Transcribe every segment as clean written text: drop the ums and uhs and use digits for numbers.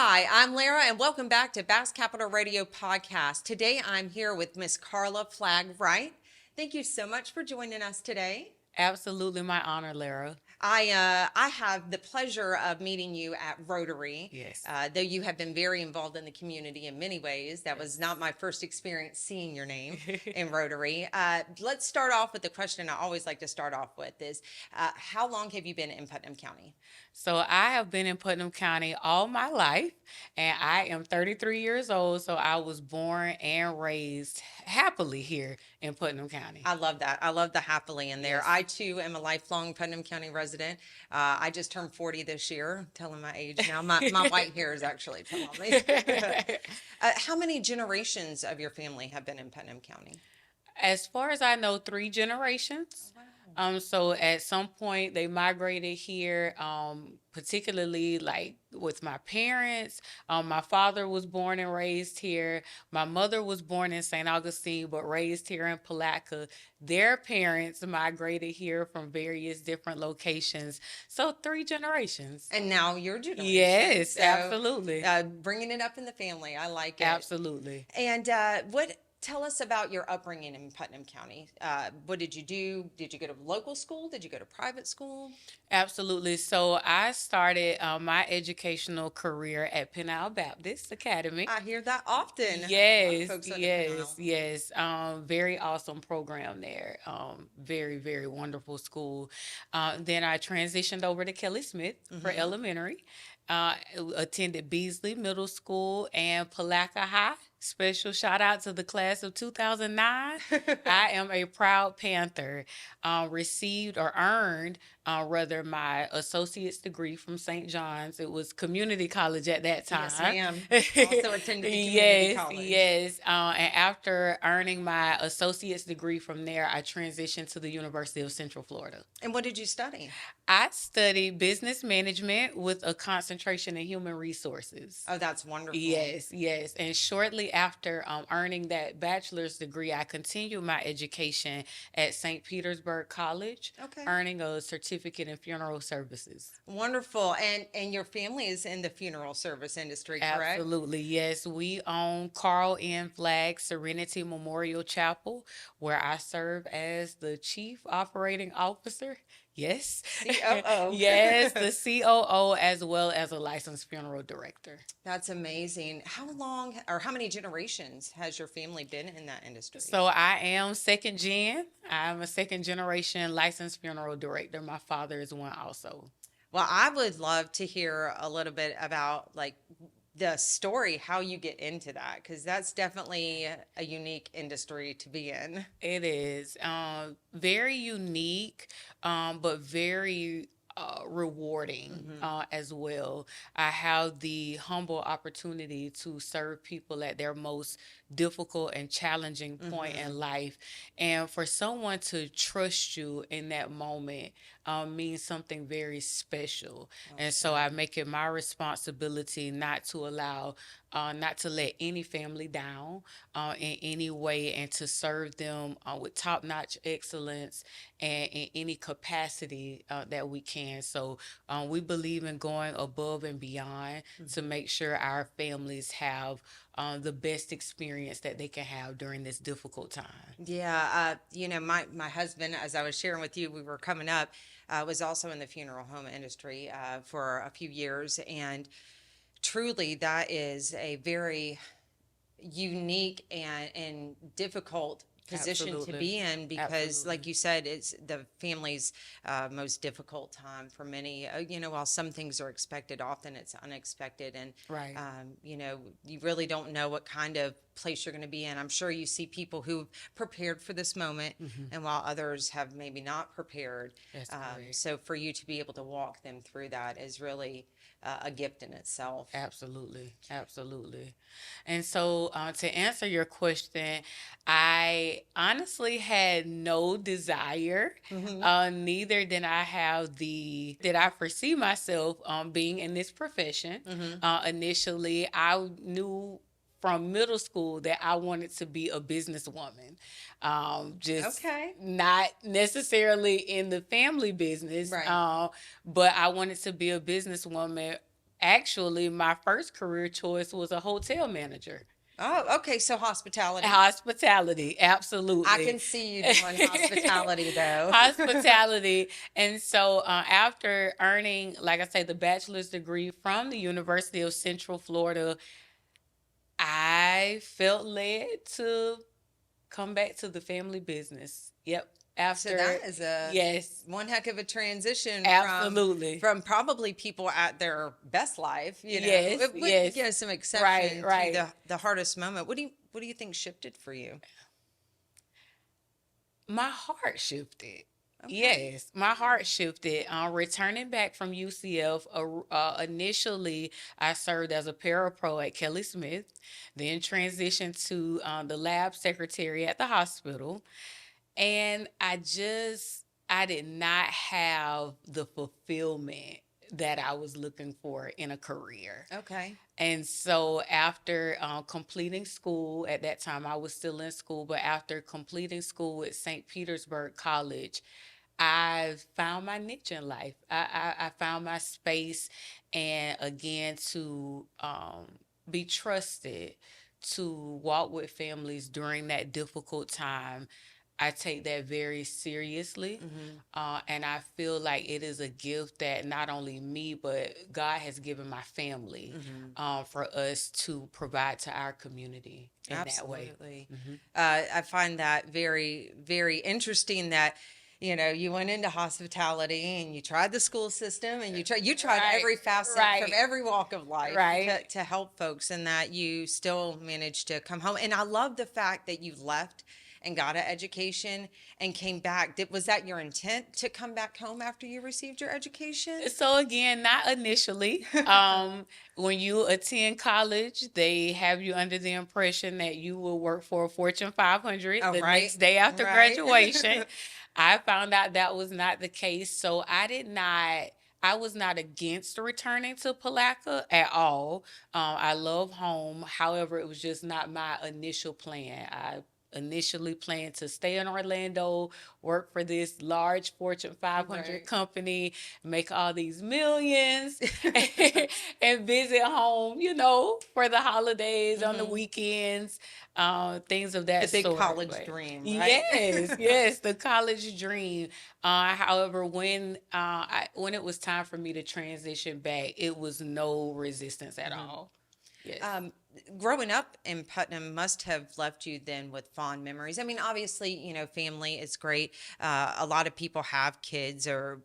Hi, I'm Lara, and welcome back to Bass Capital Radio Podcast. Today, I'm here with Miss Karla Flagg-Wright. Thank you so much for joining us today. Absolutely my honor, Lara. I have the pleasure of meeting you at Rotary. Yes. Though you have been very involved in the community in many ways, that was Yes. not my first experience seeing your name in Rotary. Let's start off with the question I always like to start off with is, how long have you been in Putnam County? So I have been in Putnam County all my life, and I am 33 years old. So I was born and raised happily here in Putnam County. I love that. I love the happily in there. Yes. I too am a lifelong Putnam County resident. I just turned 40 this year, telling my age now. My white hair is actually telling me. How many generations of your family have been in Putnam County? As far as I know, three generations. Wow. So at some point they migrated here, particularly like with my parents. My father was born and raised here. My mother was born in St. Augustine, but raised here in Palatka. Their parents migrated here from various different locations. So three generations. And now your generation. Yes, So, absolutely. bringing it up in the family. I like it. Absolutely. And what? Tell us about your upbringing in Putnam County. What did you do? Did you go to local school? Did you go to private school? Absolutely. So I started my educational career at Penile Baptist Academy. I hear that often. A lot of Yes, folks go to yes, Pinal. yes. Very awesome program there. Very, very wonderful school. Then I transitioned over to Kelly Smith for elementary. Uh, Attended Beasley Middle School and Palatka High. Special shout out to the class of 2009. I am a proud Panther. Received or earned, rather, my associate's degree from St. John's. It was community college at that time. Yes, ma'am. Also attended the community college. Yes. And after earning my associate's degree from there, I transitioned to the University of Central Florida. And what did you study? I studied business management with a concentration in human resources. Oh, that's wonderful. Yes, yes. And shortly after earning that bachelor's degree, I continued my education at St. Petersburg College, Okay. earning a certificate in funeral services. Wonderful. And your family is in the funeral service industry, correct? Absolutely, yes. We own Karla N. Flagg Serenity Memorial Chapel, where I serve as the chief operating officer. Yes. COO. Yes, the COO as well as a licensed funeral director. That's amazing. How long or how many generations has your family been in that industry? So I am second gen. I'm a second generation licensed funeral director. My father is one also. Well, I would love to hear a little bit about like the story, how you get into that, because that's definitely a unique industry to be in. It is very unique, but very rewarding as well. I have the humble opportunity to serve people at their most difficult and challenging point in life. And for someone to trust you in that moment means something very special. And so I make it my responsibility not to allow, not to let any family down in any way, and to serve them with top notch excellence and in any capacity that we can. So we believe in going above and beyond to make sure our families have the best experience that they can have during this difficult time. Yeah, my husband, as I was sharing with you, we were coming up, was also in the funeral home industry for a few years, and truly, that is a very unique and difficult position to Absolutely. be in because, Absolutely. like you said, it's the family's most difficult time for many. While some things are expected, often it's unexpected, and Right. you really don't know what kind of place you're going to be in. I'm sure you see people who've prepared for this moment, and while others have maybe not prepared. That's correct. So for you to be able to walk them through that is really a gift in itself. Absolutely, absolutely. And so, to answer your question, I honestly had no desire. Neither did I have did I foresee myself being in this profession. Initially, I knew from middle school that I wanted to be a businesswoman. Just Okay. not necessarily in the family business, Right. but I wanted to be a businesswoman Actually, my first career choice was a hotel manager. Oh, okay. So hospitality. Hospitality, I absolutely. can see you doing hospitality though. Hospitality. And so after earning, like I say, the bachelor's degree from the University of Central Florida, I felt led to come back to the family business. Yep. So After, that is a yes, one heck of a transition absolutely. from probably people at their best life, Yes, with yes. some Right, exception to right. the hardest moment. What do you think shifted for you? My heart shifted. Okay. Yes, my heart shifted. Returning back from UCF, initially I served as a parapro at Kelly Smith, then transitioned to the lab secretary at the hospital. And I did not have the fulfillment that I was looking for in a career. Okay. And so after completing school, at that time I was still in school, but after completing school at St. Petersburg College, I found my niche in life. I found my space, and again, to be trusted to walk with families during that difficult time. I take that very seriously. Mm-hmm. And I feel like it is a gift that not only me, but God has given my family Mm-hmm. for us to provide to our community in that way. Absolutely. Hmm. I find that very, very interesting that, you went into hospitality and you tried the school system and you tried Right, every facet from right, every walk of life right. to help folks, and that you still managed to come home. And I love the fact that you left and got an education and came back. Was that your intent to come back home after you received your education? So again, not initially. When you attend college, they have you under the impression that you will work for a Fortune 500 Oh, the right. next day after Right. graduation. I found out that was not the case, so I was not against returning to Palaca at all. I love home. However, it was just not my initial plan. I initially planned to stay in Orlando, work for this large Fortune 500 Right. company, make all these millions, and visit home, for the holidays, on the Hmm. weekends, things of The that big sort. college But dream, right? yes, yes, the college dream. However, when it was time for me to transition back, it was no resistance at Mhm. all. Yes. Um, Growing up in Putnam must have left you then with fond memories. I mean, obviously, family is great. A lot of people have kids or,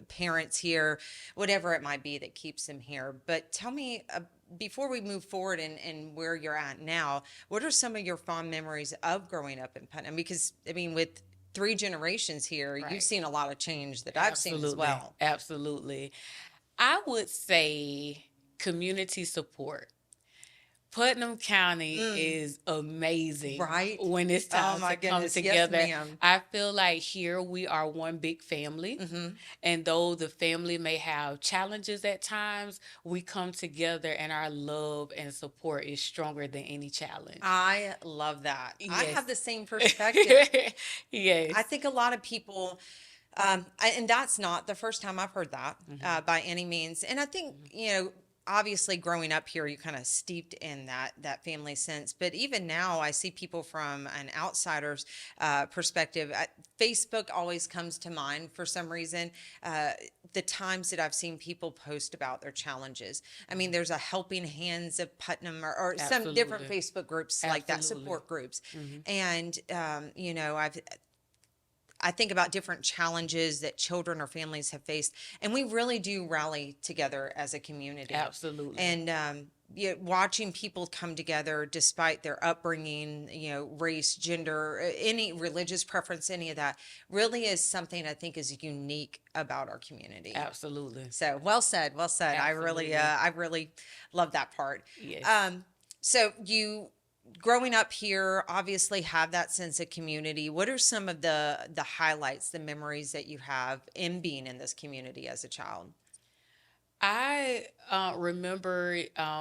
parents here, whatever it might be that keeps them here. But tell me, before we move forward and where you're at now, what are some of your fond memories of growing up in Putnam? Because, I mean, with three generations here, you've Right. seen a lot of change that I've seen as Absolutely. well. Absolutely. I would say community support. Putnam County Mm, is amazing right? when it's Oh, time my to come goodness. Yes, together. ma'am. I feel like here we are one big family. Hmm. And though the family may have challenges at times, we come together and our love and support is stronger than any challenge. I love that. I have Yes. the same perspective. I Yes. think a lot of people, and that's not the first time I've heard that Hmm. by any means. And I think, obviously growing up here, you kind of steeped in that family sense. But even now, I see people from an outsider's perspective. Facebook always comes to mind for some reason. Uh, the times that I've seen people post about their challenges. I mean, there's a Helping Hands of Putnam or some different Absolutely. Facebook groups like that, Absolutely. support groups. Hmm. And, I think about different challenges that children or families have faced, and we really do rally together as a community. Absolutely. And watching people come together despite their upbringing, race, gender, any religious preference, any of that, really is something I think is unique about our community. Absolutely. So well said, well said. Absolutely. I really love that part. Yes. So you growing up here obviously have that sense of community. What are some of the highlights, the memories that you have in being in this community as a child? I remember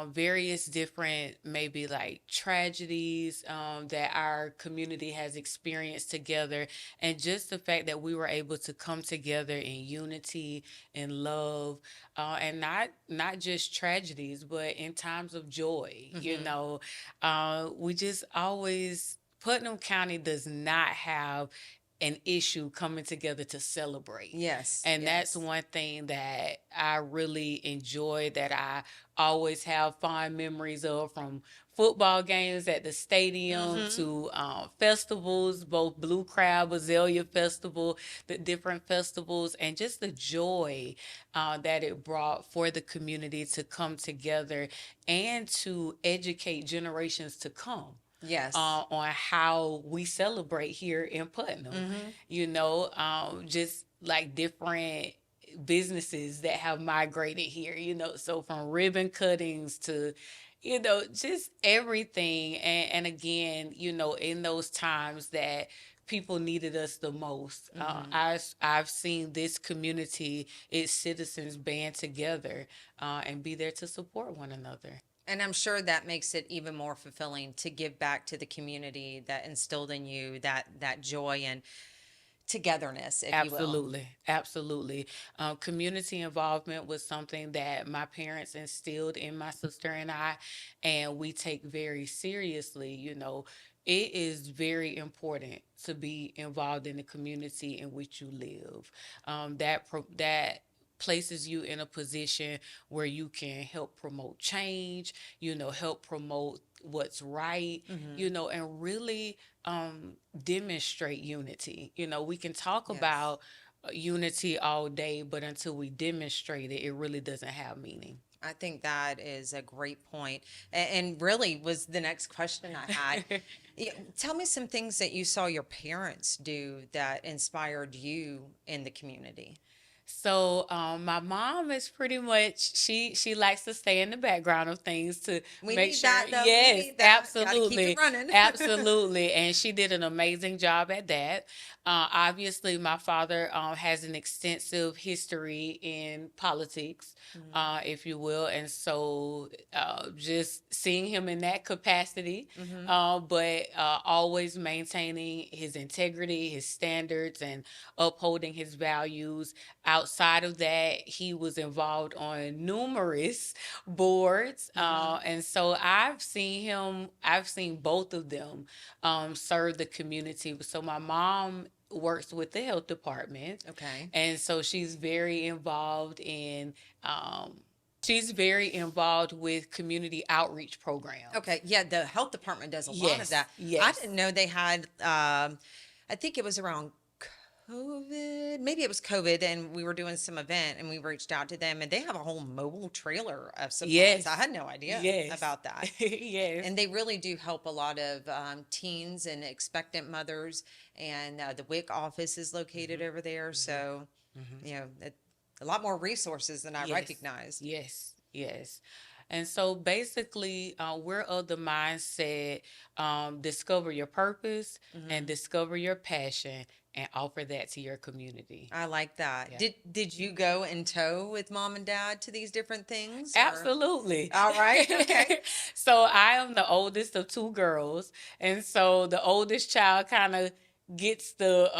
various different, maybe like tragedies that our community has experienced together, and just the fact that we were able to come together in unity and love, and not just tragedies, but in times of joy. Hmm. We just always. Putnam County does not have an issue coming together to celebrate. Yes, And that's yes. one thing that I really enjoy, that I always have fond memories of, from football games at the stadium Hmm. to festivals, both Blue Crab, Azalea Festival, the different festivals, and just the joy that it brought for the community to come together and to educate generations to come Yes. on how we celebrate here in Putnam. Hmm. Just like different businesses that have migrated here, so from ribbon cuttings to, just everything. And again, in those times that people needed us the most, Hmm. I've seen this community, its citizens band together and be there to support one another. And I'm sure that makes it even more fulfilling to give back to the community that instilled in you that joy and togetherness, if you will. Absolutely, absolutely. Community involvement was something that my parents instilled in my sister and we take very seriously. It is very important to be involved in the community in which you live. That places you in a position where you can help promote change, help promote what's right, Hmm. and really demonstrate unity. We can talk Yes. about unity all day, but until we demonstrate it, it really doesn't have meaning. I think that is a great point. And really was the next question I had. Tell me some things that you saw your parents do that inspired you in the community. So my mom is pretty much, she likes to stay in the background of things to We make need sure. that, though. We Yes, need that. Got to keep it absolutely, running. absolutely, and she did an amazing job at that. Obviously, my father has an extensive history in politics, if you will, and so just seeing him in that capacity, Hmm. but always maintaining his integrity, his standards, and upholding his values. Outside of that, he was involved on numerous boards. Hmm. And so I've seen both of them serve the community. So my mom works with the health department. Okay. And so um, she's very involved with community outreach programs. Okay. Yeah, the health department does a lot of Yes, that. I yes. didn't know they had, I think it was around COVID. Maybe it was COVID, and we were doing some event and we reached out to them, and they have a whole mobile trailer of supplies. I Yes. had no idea Yes. about that. Yes. And they really do help a lot of teens and expectant mothers. And the WIC office is located Mhm. over there. Mhm. So, Mhm. a lot more resources than I Yes. recognized. Yes. Yes. And so basically, we're of the mindset, discover your purpose and Hmm. discover your passion and offer that to your community. I like that. Yeah. Did you go in tow with mom and dad to these different things, or? Absolutely. All right. Okay. So I am the oldest of two girls, and so the oldest child kind of gets the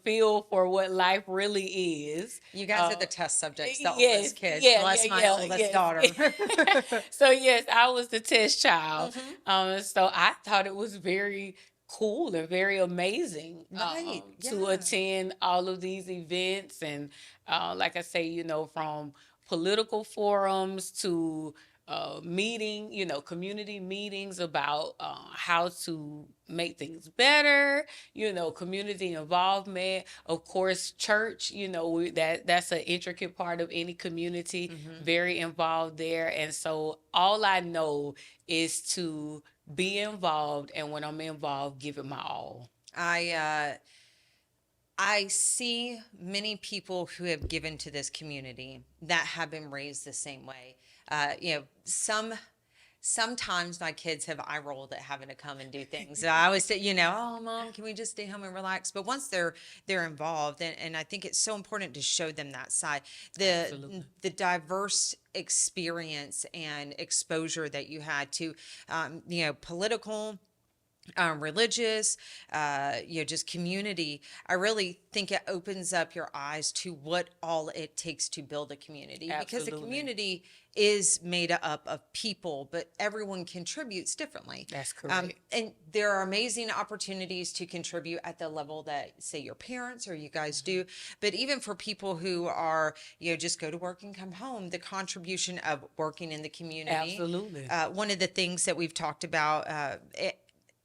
feel for what life really is. You guys are Uh, the test subjects, the oldest yes, kids. yeah, yeah, Bless my yeah, oldest yes. daughter. So yes, I was the test child. Hmm. So I thought it was very cool and very amazing Right. to Yeah. attend all of these events, and like I say, from political forums to community meetings about how to make things better, community involvement. Of course, church, that's an intricate part of any community, Hmm. very involved there. And so all I know is to be involved, and when I'm involved, give it my all. I uh, I see many people who have given to this community that have been raised the same way. Some sometimes my kids have eye rolled at having to come and do things. So I always say, oh, mom, can we just stay home and relax? But once they're involved, and I think it's so important to show them that side, the Absolutely. the diverse experience and exposure that you had to, political, religious, just community. I really think it opens up your eyes to what all it takes to build a community, because the Absolutely. community is made up of people, but everyone contributes differently. That's correct. And there are amazing opportunities to contribute at the level that, say, your parents or you guys do. But even for people who are, just go to work and come home, the contribution of working in the community. Absolutely. One of the things that we've talked about,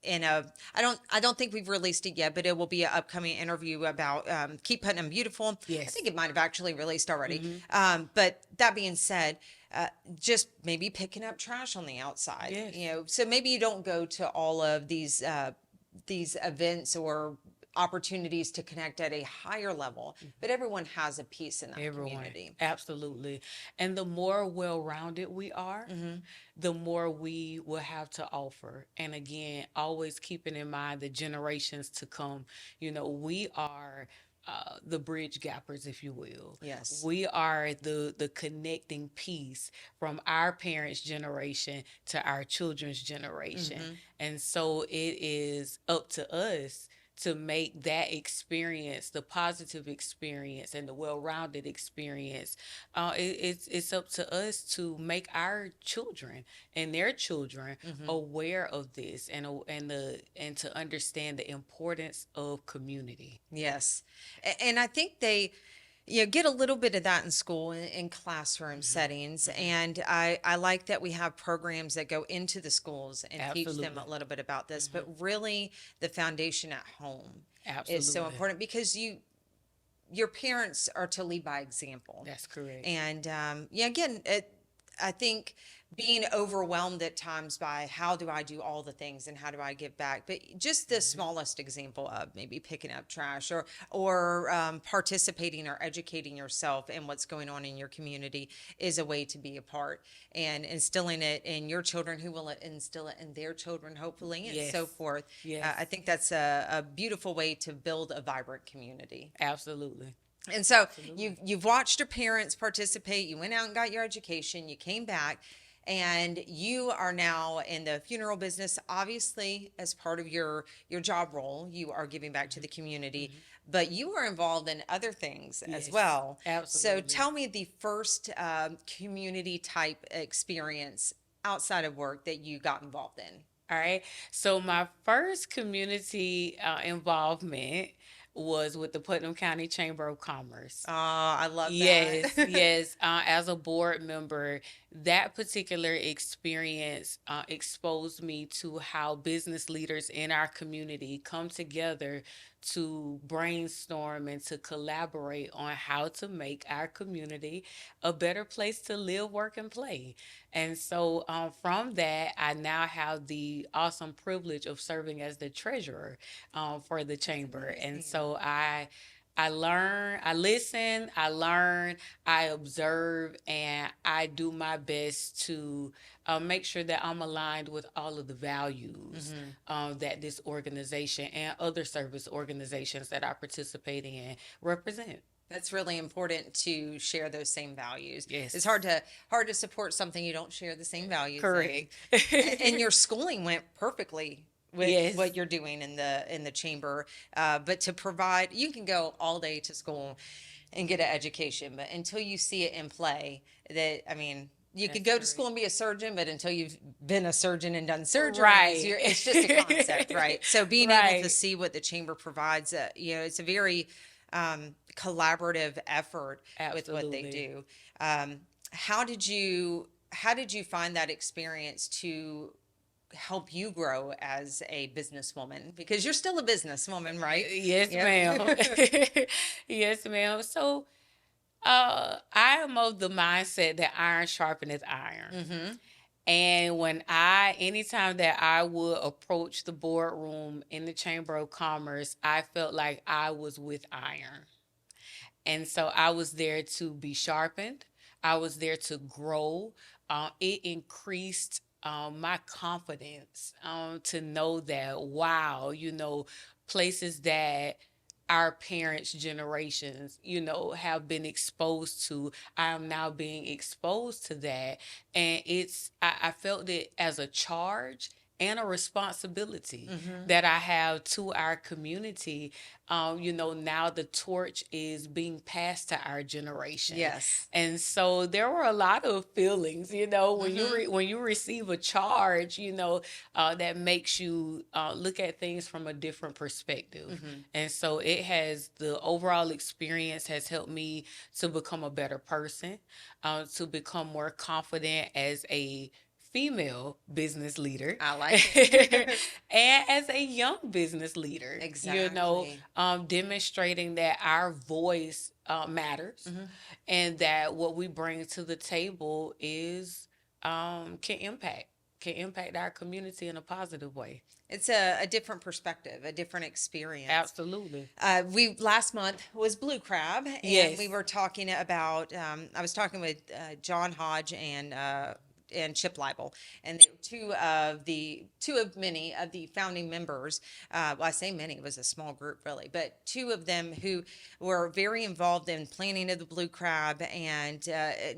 in a I don't think we've released it yet, but it will be an upcoming interview about, Keep Putnam Beautiful. I Yes. think it might have actually released already. Mm-hmm. But that being said, just maybe picking up trash on the outside. Yes. So maybe you don't go to all of these events or opportunities to connect at a higher level, but everyone has a piece in that Everyone. community. Absolutely. And the more well-rounded we are, the more we will have to offer. And again, always keeping in mind the generations to come. We are the bridge gappers, if you will. Yes. We are the connecting piece from our parents' generation to our children's generation. And so it is up to us to make that experience, the positive experience and the well-rounded experience. It's up to us to make our children and their children aware of this, and to understand the importance of community. Yes. And I think they, get a little bit of that in school, in classroom settings. And I like that we have programs that go into the schools and teach them Absolutely. a little bit about this, but really the foundation at home is so Absolutely. important, because your parents are to lead by example. That's correct. And again, I think being overwhelmed at times by how do I do all the things and how do I give back, but just the smallest example of maybe picking up trash, or participating or educating yourself in what's going on in your community is a way to be a part, and instilling it in your children, who will instill it in their children, hopefully, and Yes. so forth. Yes. I think that's a beautiful way to build a vibrant community. Absolutely. And so you've watched your parents participate. You went out and got your education. You came back, and you are now in the funeral business. Obviously, as part of your job role, you are giving back to the community, but you are involved in other things as Yes, well. So absolutely. tell me the first community type experience outside of work that you got involved in. All right. So my first community involvement was with the Putnam County Chamber of Commerce. Oh, I love Yes, that. yes. As a board member, that particular experience exposed me to how business leaders in our community come together to brainstorm and to collaborate on how to make our community a better place to live, work, and play. And so from that, I now have the awesome privilege of serving as the treasurer for the chamber. And Amazing. so I learn, I listen, I learn, I observe, and I do my best to make sure that I'm aligned with all of the values that this organization and other service organizations that I participate in represent. That's really important, to share those same values. Yes. It's hard to support something you don't share the same values in. Correct. And your schooling went perfectly with Yes. what you're doing in the chamber. But to provide, you can go all day to school and get an education, but until you see it in play, you could That's go to school and be a surgeon, but until you've been a surgeon and done surgery, Right. it's just a concept, right? So being able to Right. see what the chamber provides, it's a very collaborative effort with what they Absolutely. do. How did you find that experience to help you grow as a businesswoman? Because you're still a businesswoman, right? Yes, Yep. ma'am. Yes, ma'am. So I am of the mindset that iron sharpeneth iron. And anytime that I would approach the boardroom in the Chamber of Commerce, I felt like I was with iron. And so I was there to be sharpened. I was there to grow. It increased my confidence to know that, wow, places that our parents' generations, have been exposed to, I am now being exposed to that. And I felt it as a charge and a responsibility that I have to our community. Now the torch is being passed to our generation. Yes. And so there were a lot of feelings, when when you receive a charge, that makes you look at things from a different perspective. And so the overall experience has helped me to become a better person, to become more confident as a female business leader I like it. and as a young business leader, Exactly. demonstrating that our voice matters, and that what we bring to the table is can impact our community in a positive way. It's a different perspective, a different experience. Absolutely. We last month was Blue Crab, and Yes. we were talking about. I was talking with John Hodge and Chip Leibel, and they were two of many of the founding members. Well, I say many; it was a small group, really, but two of them who were very involved in planning of the Blue Crab and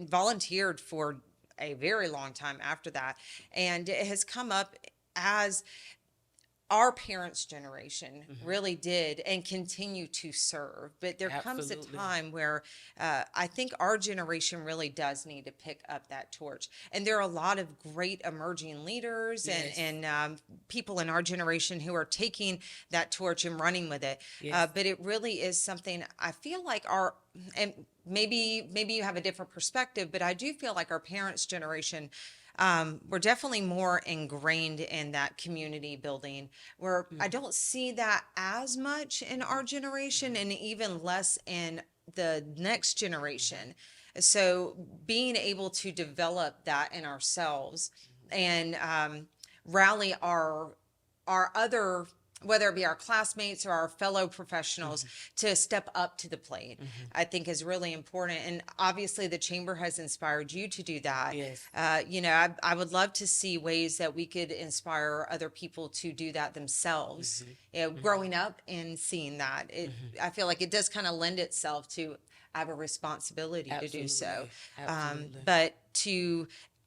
volunteered for a very long time after that, and it has come up as our parents' generation really did and continue to serve. But there comes a Absolutely. time where I think our generation really does need to pick up that torch. And there are a lot of great emerging leaders Yes. and people in our generation who are taking that torch and running with it. Yes. But it really is something I feel like and maybe you have a different perspective, but I do feel like our parents' generation we're definitely more ingrained in that community building where I don't see that as much in our generation and even less in the next generation. So being able to develop that in ourselves and rally our other, whether it be our classmates or our fellow professionals, to step up to the plate, I think is really important. And obviously, the chamber has inspired you to do that. Yes. I would love to see ways that we could inspire other people to do that themselves. Growing up and seeing that, I feel like it does kind of lend itself to have a responsibility to do so. Absolutely. But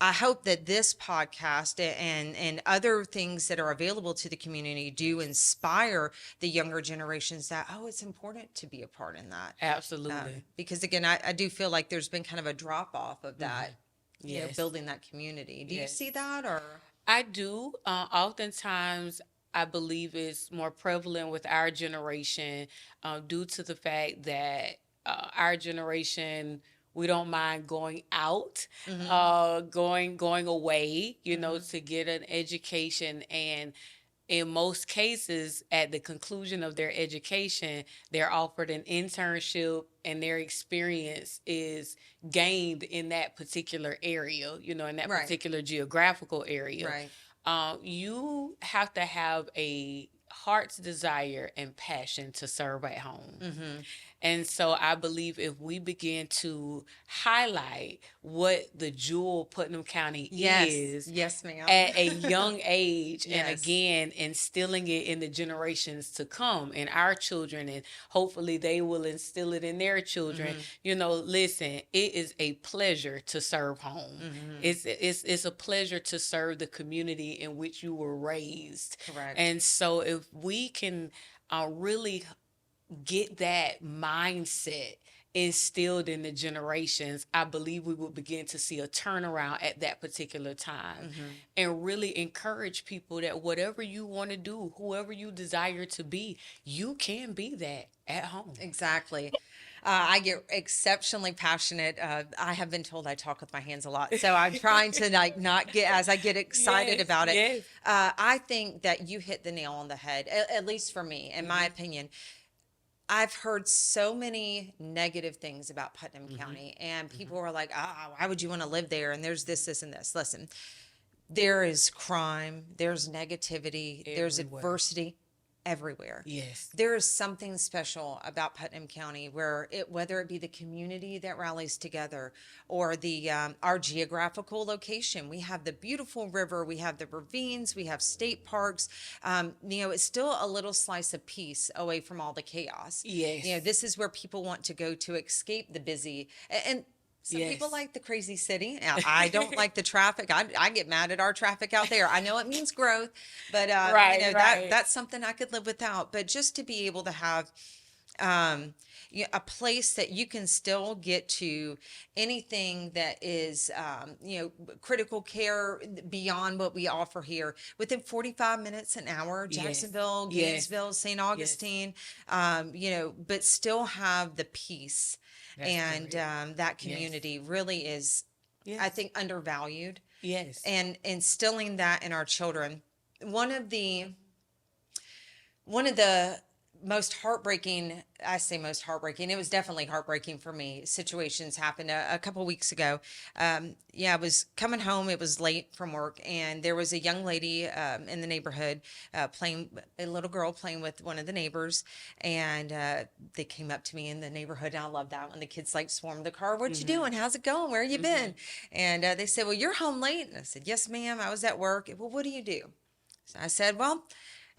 I hope that this podcast and other things that are available to the community do inspire the younger generations that, it's important to be a part in that. Absolutely. Because again, I do feel like there's been kind of a drop off of that, Yes. building that community. Do you Yes. see that or? I do. Oftentimes, I believe it's more prevalent with our generation due to the fact that our generation, we don't mind going out, going away, to get an education. And in most cases, at the conclusion of their education, they're offered an internship and their experience is gained in that particular area, in that Right. particular geographical area. Right. You have to have a heart's desire and passion to serve at home. And so I believe if we begin to highlight what the jewel Putnam County is Yes, ma'am. at a young age, and Yes. again, instilling it in the generations to come, in our children, and hopefully they will instill it in their children. Listen, it is a pleasure to serve home. It's a pleasure to serve the community in which you were raised. Correct. And so if we can really get that mindset instilled in the generations, I believe we will begin to see a turnaround at that particular time, and really encourage people that whatever you want to do, whoever you desire to be, you can be that at home. Exactly. I get exceptionally passionate. I have been told I talk with my hands a lot, so I'm trying to not get as I get excited Yes, about it. yes. I think that you hit the nail on the head, at least for me, in my opinion. I've heard so many negative things about Putnam County, and people are like, why would you want to live there? And there's this, and this. Listen, there is crime, there's negativity, there's Everywhere. adversity everywhere. Yes. There is something special about Putnam County where whether it be the community that rallies together or the our geographical location. We have the beautiful river, we have the ravines, we have state parks. It's still a little slice of peace away from all the chaos. Yes. This is where people want to go to escape the busy and some people Yes. like the crazy city. Now, I don't like the traffic. I get mad at our traffic out there. I know it means growth, but Right, right. that's something I could live without. But just to be able to have a place that you can still get to anything that is critical care beyond what we offer here within 45 minutes, an hour. Yes. Jacksonville, Yes. Gainesville, St. Yes. Augustine, but still have the peace. That's And correct. that Yes. community really is, I Yes. think, undervalued. Yes. And instilling that in our children. One of the one of the most heartbreaking, I say most heartbreaking, it was definitely heartbreaking for me, situations happened a couple weeks ago. I was coming home, it was late from work, and there was a young lady in the neighborhood playing, a little girl playing with one of the neighbors, and they came up to me in the neighborhood, and I love that when the kids like swarm the car. What you doing? How's it going? Where you been? And they said, well, you're home late. And I said, yes, ma'am, I was at work. Well, what do you do? So I said, well,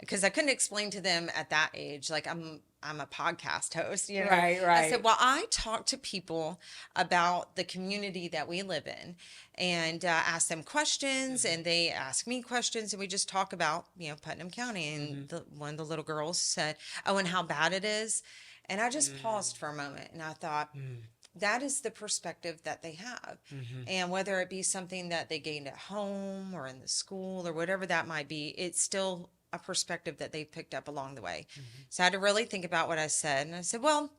because I couldn't explain to them at that age, like I'm a podcast host, Right, I said, right. well, I talk to people about the community that we live in and ask them questions and they ask me questions and we just talk about, Putnam County. And one of the little girls said, oh, and how bad it is. And I just paused for a moment and I thought, that is the perspective that they have. And whether it be something that they gained at home or in the school or whatever that might be, it's still a perspective that they've picked up along the way. So I had to really think about what I said. And I said, well,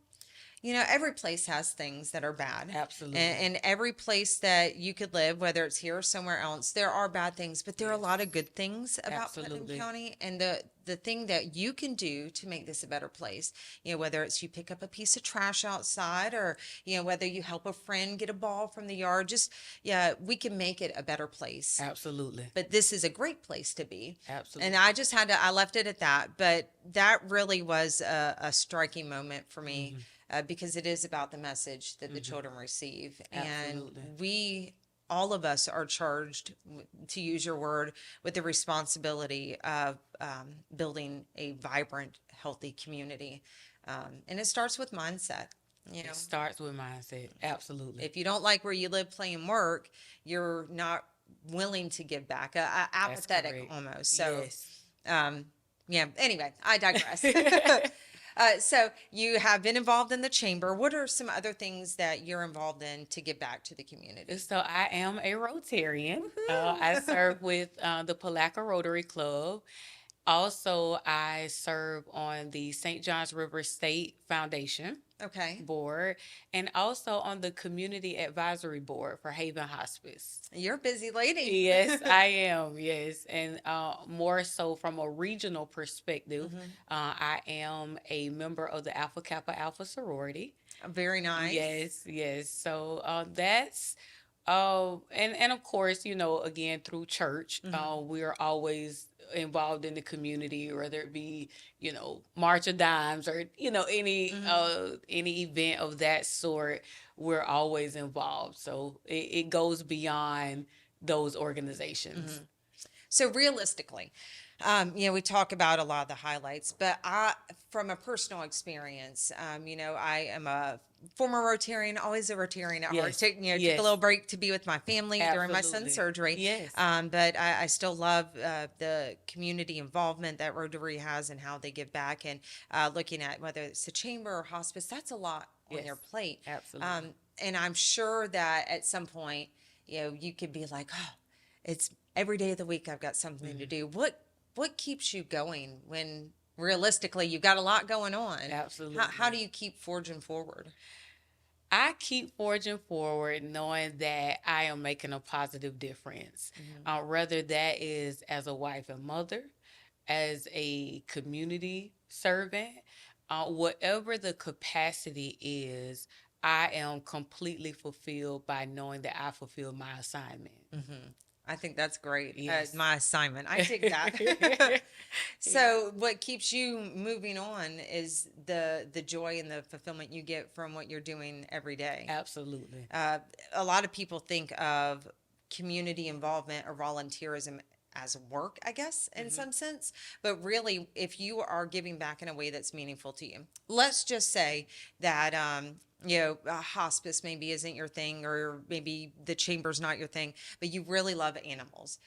every place has things that are bad. Absolutely. And every place that you could live, whether it's here or somewhere else, there are bad things, but there are a lot of good things about Putnam Absolutely. County. And the thing that you can do to make this a better place, whether it's you pick up a piece of trash outside or, whether you help a friend get a ball from the yard, we can make it a better place. Absolutely. But this is a great place to be. Absolutely. And I left it at that. But that really was a striking moment for me because it is about the message that the children receive. Absolutely. And all of us are charged, to use your word, with the responsibility of building a vibrant, healthy community. And it starts with mindset. It starts with mindset. Absolutely. If you don't like where you live, play, and work, you're not willing to give back, apathetic correct. almost. So, Yes. anyway, I digress. So you have been involved in the chamber. What are some other things that you're involved in to give back to the community? So I am a Rotarian. I serve with the Palaca Rotary Club. Also, I serve on the St. Johns River State Foundation Okay. board and also on the Community Advisory Board for Haven Hospice. You're a busy lady. Yes, I am. Yes. And more so from a regional perspective, I am a member of the Alpha Kappa Alpha sorority. Very nice. Yes, yes. So that's and of course, again through church, we are always involved in the community, whether it be, March of Dimes or, any event of that sort, we're always involved. So it goes beyond those organizations. So realistically, we talk about a lot of the highlights, but from a personal experience, I am a former Rotarian, always a Rotarian at heart. Yes. Took a Yes. little break to be with my family during my son's Absolutely. surgery. Yes. But I still love the community involvement that Rotary has and how they give back and looking at whether it's a chamber or hospice, that's a lot on Yes. your plate. Absolutely. And I'm sure that at some point, you could be like, oh, it's every day of the week I've got something to do. What keeps you going when realistically you've got a lot going on? Absolutely. How do you keep forging forward? I keep forging forward knowing that I am making a positive difference. Whether that is as a wife and mother, as a community servant, whatever the capacity is, I am completely fulfilled by knowing that I fulfilled my assignment. I think that's great. Yes. My assignment. I dig that. So what keeps you moving on is the joy and the fulfillment you get from what you're doing every day. Absolutely. A lot of people think of community involvement or volunteerism as work, I guess, in some sense. But really, if you are giving back in a way that's meaningful to you, let's just say that, hospice maybe isn't your thing, or maybe the chamber's not your thing, but you really love animals.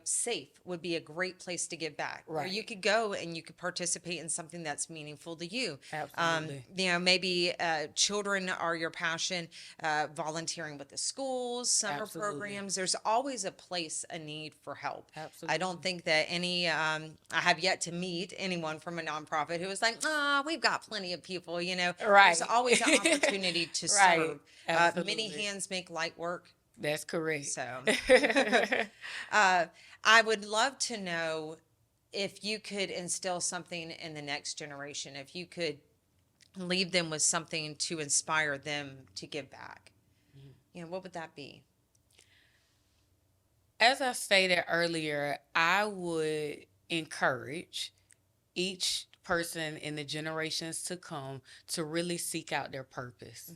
Safe would be a great place to give back. Or you Right. could go and you could participate in something that's meaningful to you. Absolutely. Maybe children are your passion, volunteering with the schools, summer Absolutely. programs. There's always a place, a need for help. I don't Absolutely. think that I have yet to meet anyone from a nonprofit who is like, we've got plenty of people. There's Right. always an opportunity to Right. serve. Many Absolutely. hands make light work. That's correct. So uh, I would love to know if you could instill something in the next generation, if you could leave them with something to inspire them to give back. What would that be? As I stated earlier, I would encourage each person in the generations to come to really seek out their purpose.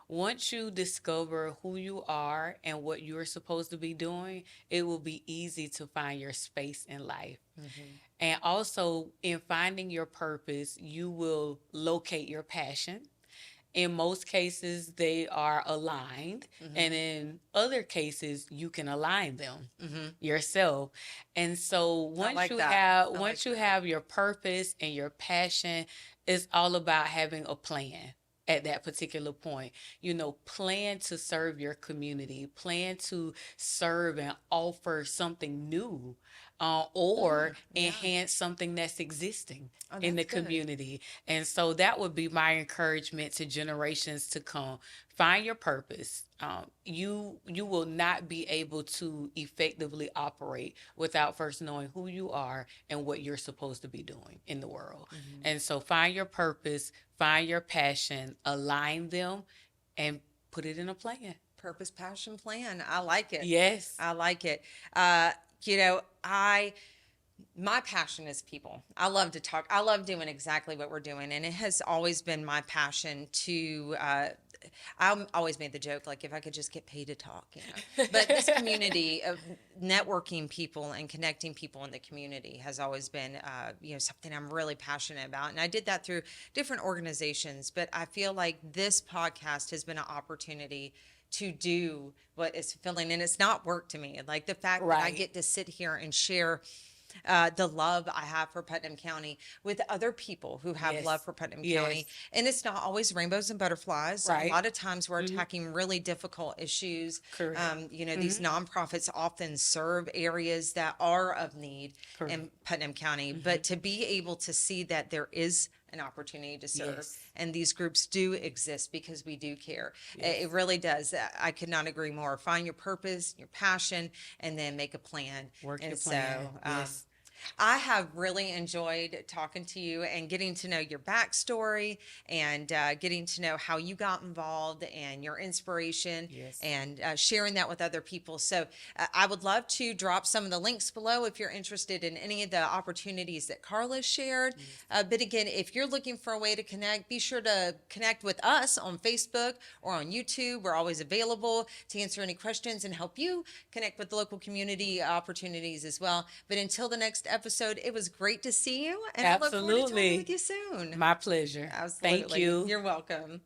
Once you discover who you are and what you're supposed to be doing, it will be easy to find your space in life. And also, in finding your purpose, you will locate your passion. In most cases, they are aligned, and in other cases, you can align them yourself. And so, I once like you that. have I like once you that. have your purpose and your passion, it's all about having a plan at that particular point. Plan to serve your community, plan to serve and offer something new, or Yeah. enhance something that's existing Oh, in the that's good. community. And so that would be my encouragement to generations to come. Find your purpose. You will not be able to effectively operate without first knowing who you are and what you're supposed to be doing in the world. And so find your purpose, find your passion, align them, and put it in a plan. Purpose, passion, plan. I like it. Yes. I like it. Uh, I my passion is people. I love to talk. I love doing exactly what we're doing, and it has always been my passion to. I always made the joke, like, if I could just get paid to talk. But this community of networking people and connecting people in the community has always been, something I'm really passionate about, and I did that through different organizations. But I feel like this podcast has been an opportunity to do what is fulfilling, and it's not work to me. Like the fact that I Right. get to sit here and share the love I have for Putnam County with other people who have love Yes. for Putnam Yes. County. And it's not always rainbows and butterflies. A Right. lot of times we're attacking really difficult issues. Correct. These nonprofits often serve areas that are of need Correct. in Putnam County. But to be able to see that there is an opportunity to serve, Yes. and these groups do exist because we do care. Yes. It really does. I could not agree more. Find your purpose, your passion, and then make a plan. Work And your so, plan. Yes. I have really enjoyed talking to you and getting to know your backstory, and getting to know how you got involved and your inspiration, Yes. and sharing that with other people. So I would love to drop some of the links below if you're interested in any of the opportunities that Karla shared. But again, if you're looking for a way to connect, be sure to connect with us on Facebook or on YouTube. We're always available to answer any questions and help you connect with the local community opportunities as well. But until the next episode, it was great to see you, and I look forward to talking Absolutely. with you soon. My pleasure. Absolutely. Thank you. You're welcome.